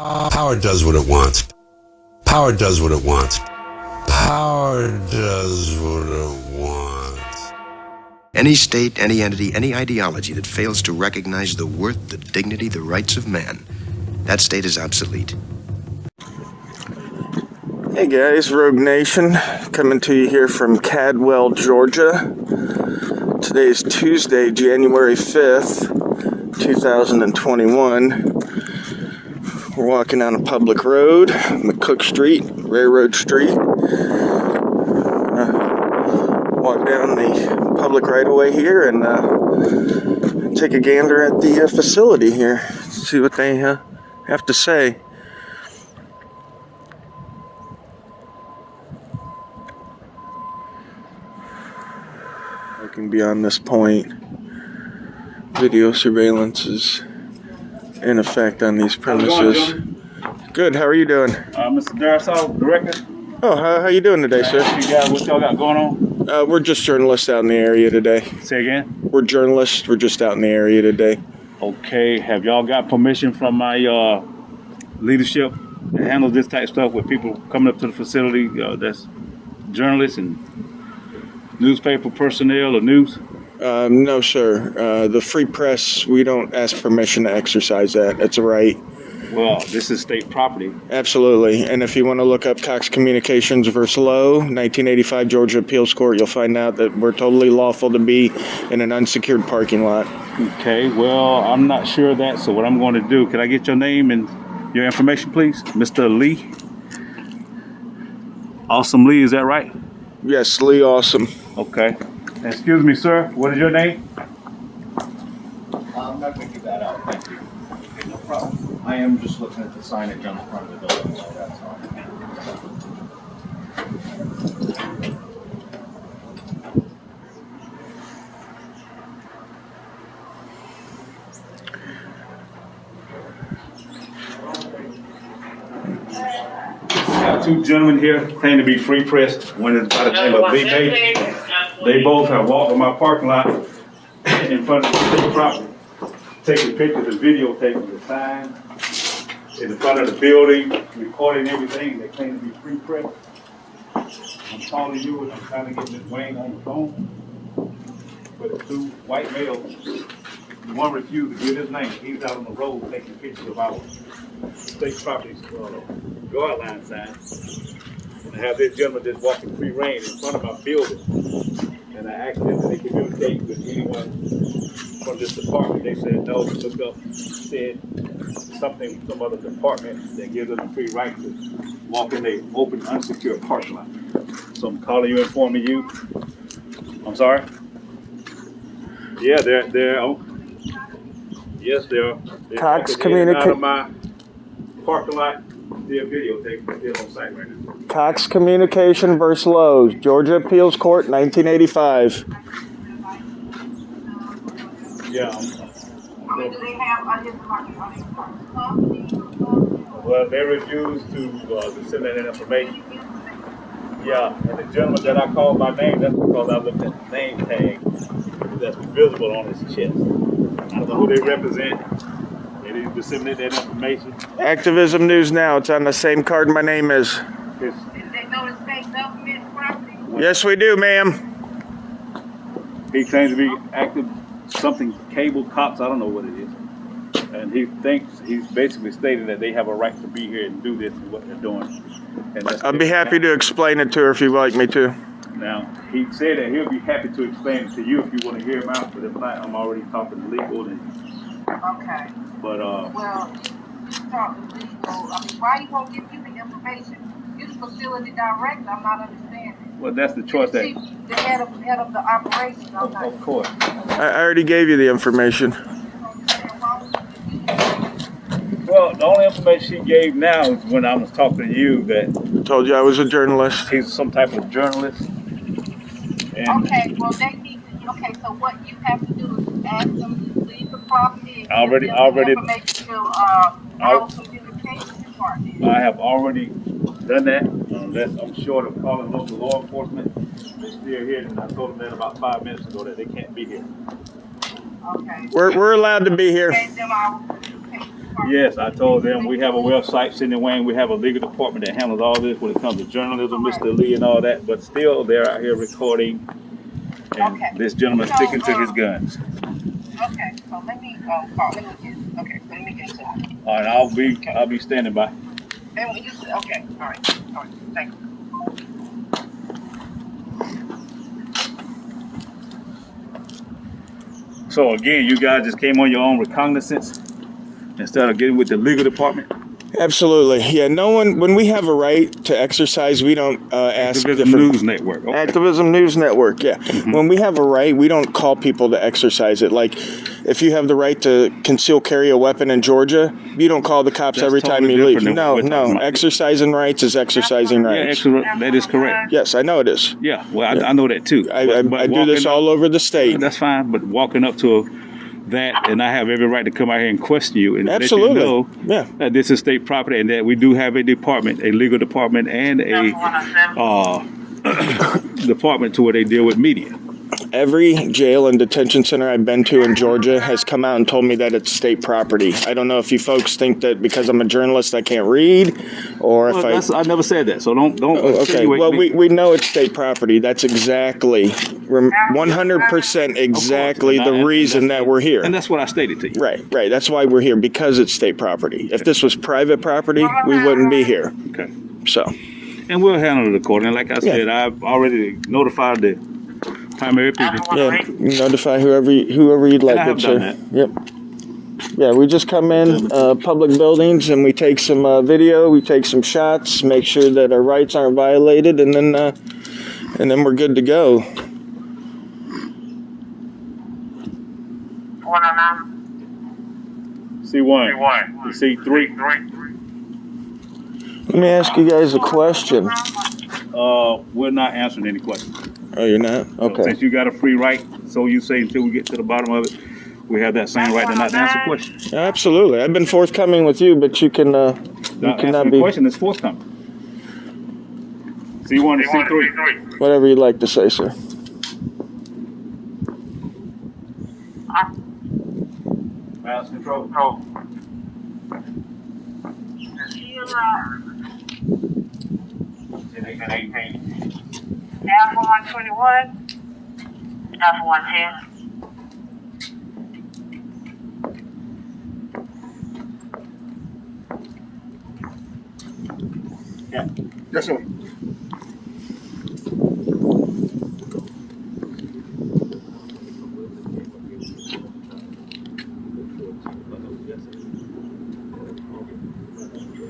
Power does what it wants. Power does what it wants. Power does what it wants. Any state, any entity, any ideology that fails to recognize the worth, the dignity, the rights of man, that state is obsolete. Hey guys, Rogue Nation, coming to you here from Cadwell, Georgia. Today is Tuesday, January 5th, 2021. We're walking down a public road, McCook Street, Railroad Street. Walk down the public right-of-way here and take a gander at the facility here. See what they have to say. Looking beyond this point, video surveillance is in effect on these premises. Good. How are you doing? Mr. Darsow, director. Oh, how you doing today, sir? You guys, what y'all got going on? We're just journalists out in the area today. Say again? We're journalists. We're just out in the area today. Okay. Have y'all got permission from my leadership to handle this type of stuff with people coming up to the facility that's journalists and newspaper personnel or news? No, sir. The free press, we don't ask permission to exercise that. That's a right. Well, this is state property. Absolutely. And if you want to look up Cox Communications versus Lowe, 1985 Georgia Appeals Court, you'll find out that we're totally lawful to be in an unsecured parking lot. Okay. Well, I'm not sure of that. So what I'm going to do, can I get your name and your information, please? Mr. Lee? Awesome Lee, is that right? Yes, Lee Awesome. Okay. Excuse me, sir. What is your name? I'm not going to give that out. Thank you. Okay, no problem. I am just looking at the signage on the front of the building, so that's all. Got two gentlemen here claim to be free press. One is by the name of Lee Bay. They both have walked in my parking lot in front of the state property, taking pictures and videotaping the sign in the front of the building, recording everything. They claim to be free press. I'm calling you and I'm trying to get Ms. Wayne on the phone. But the two white males, one refused to give his name. He's out on the road taking pictures of our state property guard line signs. And I have this gentleman just walking free reign in front of my building. And I asked them if they communicate with anyone from this department. They said no. They looked up, said something from some other department that gives them a free right to walk in the open, unsecured parking lot. So I'm calling you, informing you. I'm sorry? Yeah, they're yes, they're Cox out of my parking lot. They're videotaping. They're on site right now. Cox Communication versus Lowe's, Georgia Appeals Court, 1985. Yeah. Do they have Well, they refused to send that information. Yeah, and the gentleman that I called by name, that's because I looked at the name tag that's visible on his chest. I don't know who they represent. They didn't disseminate that information. Activism News Now. It's on the same card my name is. Is they know the state government property? Yes, we do, ma'am. He claims to be active, something cable cops, I don't know what it is. And he thinks, he's basically stating that they have a right to be here and do this and what they're doing. And I'd be happy to explain it to her if you'd like me to. Now, he said that he'll be happy to explain it to you if you want to hear him out, but if not, I'm already talking to legal. Okay. But, well, you talk to legal. I mean, why you won't give you the information? You're the facility director. I'm not understanding. Well, that's the choice that... The head of the operation. Of course. I already gave you the information. Well, the only information she gave now is when I was talking to you that... Told you I was a journalist. He's some type of journalist. And okay, well, they need to, okay, so what you have to do is ask them to leave the property and already, information to our communications department. I have already done that, unless I'm short of calling local law enforcement. They're still here, and I told them that about 5 minutes ago that they can't be here. Okay. We're allowed to be here. Gave them our communication department? Yes, I told them we have a website, Sidney Wayne. We have a legal department that handles all this when it comes to journalism, Mr. Lee and all that. But still, they're out here recording, and Okay. this gentleman's So, sticking to his guns. Okay, so let me get to it. All right, I'll be standing by. And we just, okay, all right, thank you. So again, you guys just came on your own recognizance instead of getting with the legal department. Absolutely. Yeah, no one, when we have a right to exercise, we don't ask Activism different... News Network. Okay. Activism News Network, yeah. When we have a right, we don't call people to exercise it. Like, if you have the right to conceal carry a weapon in Georgia, you don't call the cops That's every time totally you leave. different than what we're talking about. Exercising rights is exercising Yeah, rights. that is correct. Yes, I know it is. Yeah, well, I know that too. I do this all over the state. That's fine, but walking up to that, and I have every right to come out here and question you and Absolutely. let you know Yeah. that this is state property and that we do have a department, a legal department, and a department to where they deal with media. Every jail and detention center I've been to in Georgia has come out and told me that it's state property. I don't know if you folks think that because I'm a journalist I can't read, or Well, if I never said that, so don't. Okay, insinuate well, me. we know it's state property. That's exactly, 100% exactly Of course. the And reason that's- that we're here. And that's what I stated to you. Right. That's why we're here, because it's state property. If this was private property, we wouldn't be here. Okay. So, And we'll handle it accordingly. Like I said, I've already notified the primary people. yeah, you notify whoever you'd like. And I have good sir. done Yep. Yeah, we just come in public buildings and we take some video, we take some shots, make sure that our rights aren't violated, and then we're good to go. 109. C1. C3. Let me ask you guys a question. We're not answering any questions. Oh, you're not? So Okay. since you got a free right, so you say until we get to the bottom of it, we have that same right to not answer questions. Absolutely. I've been forthcoming with you, but you can Not cannot answering be the question is forthcoming. C1 to C3. whatever you'd like to say, sir. Mouse control. Alpha 121. Alpha 110. Yes, sir.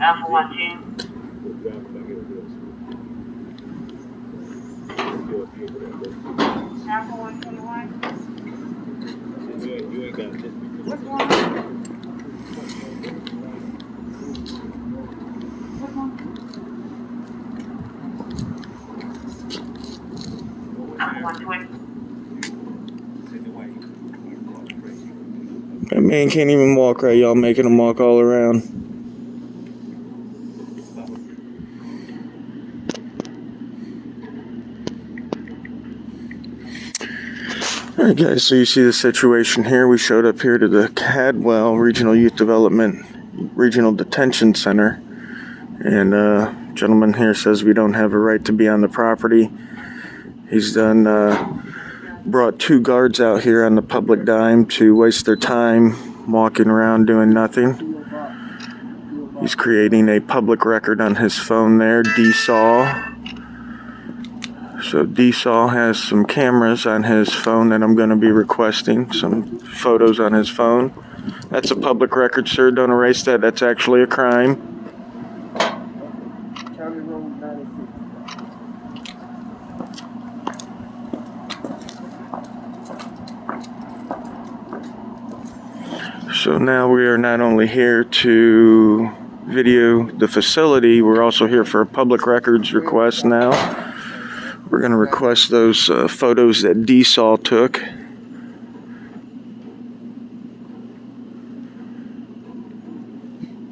Alpha 110. Alpha 121. You ain't got it. What's going on? What's going on? Alpha 120. That man can't even walk right. Y'all making him walk all around. Alright guys, so you see the situation here. We showed up here to the Cadwell Regional Youth Development Regional Detention Center. And gentleman here says we don't have a right to be on the property. He's brought 2 guards out here on the public dime to waste their time walking around doing nothing. He's creating a public record on his phone there, DSAW. So DSAW has some cameras on his phone that I'm going to be requesting, some photos on his phone. That's a public record, sir. Don't erase that. That's actually a crime. So now we are not only here to video the facility, we're also here for a public records request now. We're going to request those photos that DSAW took.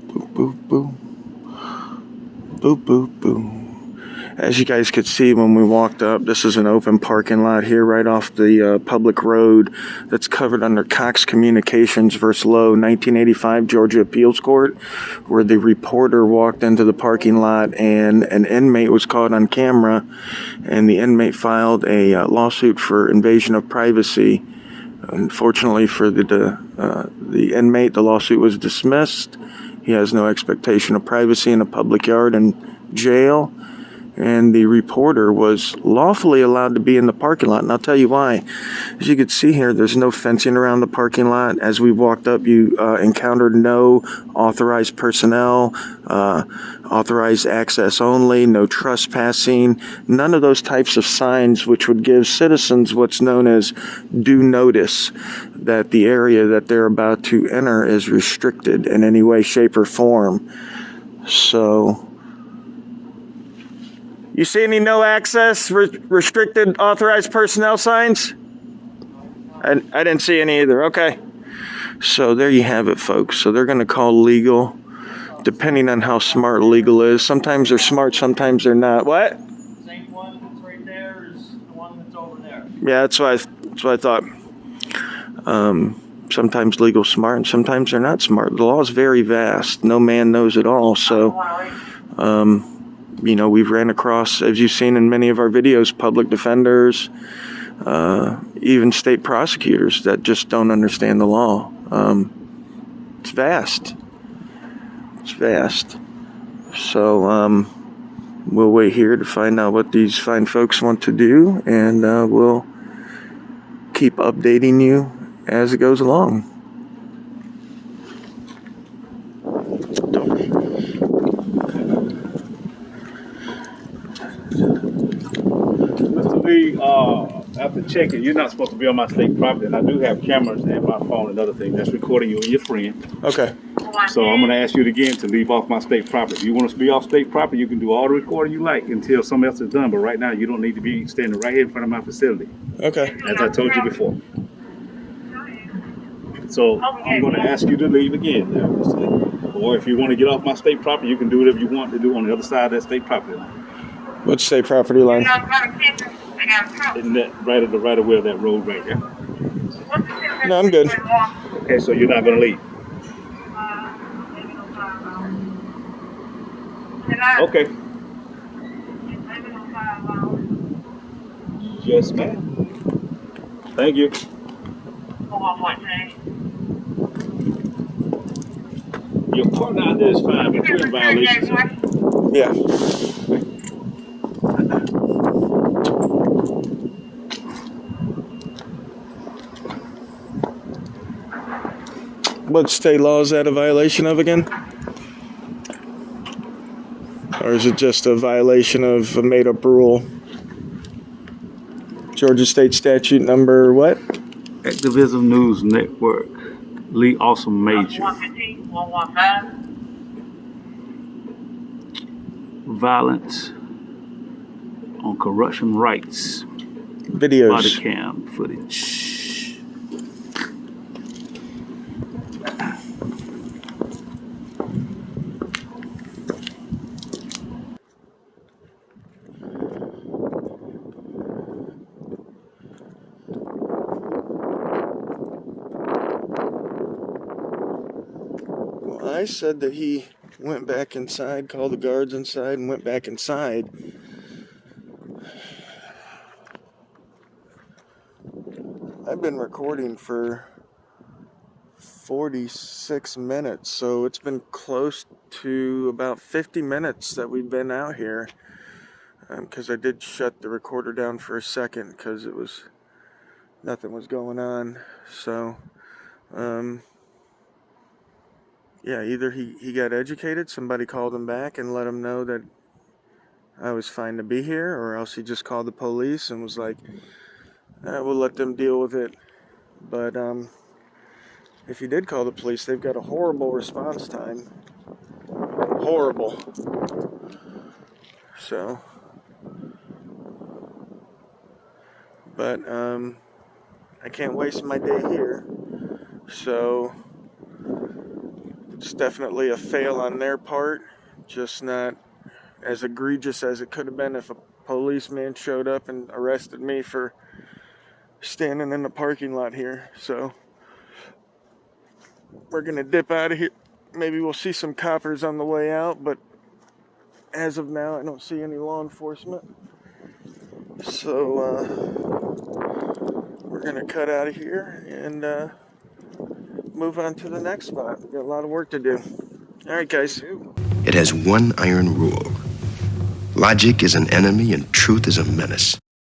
Boop, boop, boop. Boop, boop, boop. As you guys could see when we walked up, this is an open parking lot here right off the public road that's covered under Cox Communications versus Lowe 1985 Georgia Appeals Court, where the reporter walked into the parking lot and an inmate was caught on camera, and the inmate filed a lawsuit for invasion of privacy. Unfortunately for the inmate, the lawsuit was dismissed. He has no expectation of privacy in a public yard and jail. And the reporter was lawfully allowed to be in the parking lot, and I'll tell you why. As you can see here, there's no fencing around the parking lot. As we walked up, you encountered no authorized personnel, authorized access only, no trespassing, none of those types of signs which would give citizens what's known as due notice that the area that they're about to enter is restricted in any way, shape, or form. So... you see any no access, restricted, authorized personnel signs? I didn't see any either. Okay. So there you have it, folks. So they're going to call legal, depending on how smart legal is. Sometimes they're smart, sometimes they're not. What? Same one that's right there is the one that's over there. Yeah, that's what I thought. Sometimes legal's smart and sometimes they're not smart. The law is very vast. No man knows it all. So, you know, we've ran across, as you've seen in many of our videos, public defenders, even state prosecutors that just don't understand the law. It's vast. It's vast. So we'll wait here to find out what these fine folks want to do, and we'll keep updating you as it goes along. Mr. Lee, after checking, you're not supposed to be on my state property, and I do have cameras and my phone and other things that's recording you and your friend. Okay. So I'm going to ask you again to leave off my state property. If you want us to be off state property, you can do all the recording you like until something else is done. But right now, you don't need to be standing right here in front of my facility, Okay. as I told you before. So I'm going to ask you to leave again now, Mr. Lee. Or if you want to get off my state property, you can do whatever you want to do on the other side of that state property line. What's state property line? Isn't that right of the right of way of that road right there? No, I'm good. Okay, so you're not going to leave. Okay. Yes, ma'am. Thank you. Your partner out there is fine, but you're in violation, sir. Yeah. What state law is that a violation of again? Or is it just a violation of a made-up rule? Georgia State Statute number what? Activism News Network. Lee Awesome Major. Violence on corruption rights. Videos. Body cam footage. I said that he went back inside, called the guards inside, and went back inside. I've been recording for 46 minutes, so it's been close to about 50 minutes that we've been out here. Because I did shut the recorder down for a second because it was nothing was going on. So, yeah, either he got educated, somebody called him back and let him know that I was fine to be here, or else he just called the police and was like, we'll let them deal with it. But if you did call the police, they've got a horrible response time. Horrible. So, but I can't waste my day here. So it's definitely a fail on their part, just not as egregious as it could have been if a policeman showed up and arrested me for standing in the parking lot here. So we're gonna dip out of here. Maybe we'll see some coppers on the way out, but as of now I don't see any law enforcement. So we're gonna cut out of here and move on to the next spot. We've got a lot of work to do. All right, guys. It has one iron rule. Logic is an enemy and truth is a menace.